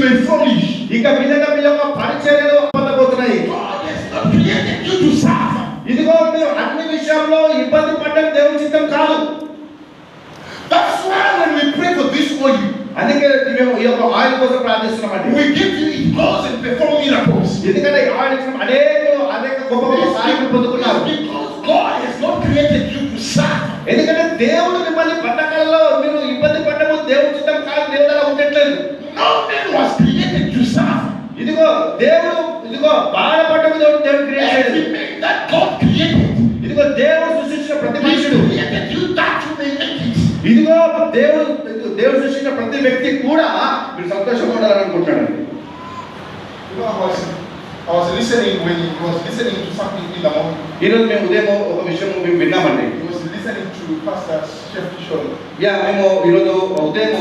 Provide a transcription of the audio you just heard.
may flourish. ఇక మీదగా మీ యొక్క పరిచర్యలు పొందబోతున్నాయి. God has not created you to suffer. ఇదిగో మీరు అన్ని విషయాల్లో ఇబ్బంది పడడం దేవుని చిత్తం కాదు. That's why when we pray for this oil, అందుకే మేము ఈ యొక్క ఆయిల్ కోసం ప్రార్థిస్తున్నామండి. we give you it goes and perform miracles. ఎందుకంటే ఈ ఆయిల్ ఇచ్చిన అనేక గొప్ప గొప్ప సహాయం పొందుకున్నారు. Because God has not created you to suffer. ఎందుకంటే దేవుడు మిమ్మల్ని బంధకాలలో మీరు ఇబ్బంది పడము దేవుని చిత్తం కాదు. దేవుడు అలా ఉండట్లేదు. No man was created to suffer. ఇదిగో బాధపడటం దేవుడు క్రియేట్ చేయలేదు. Everything that God created, ఇదిగో దేవుడు సృష్టించిన ప్రతి He మనుషుడు, created you that you may make it. ఇదిగో దేవుడు సృష్టించిన ప్రతి వ్యక్తి కూడా మీరు సంతోషంగా ఉండాలని అనుకుంటున్నాడు. You know, I was listening when he was listening to something in the morning. ఈరోజు మేము ఉదయం ఒక విషయం మేము విన్నామండి. He was listening to Pastor Chef Kishore. మేము ఈరోజు ఉదయం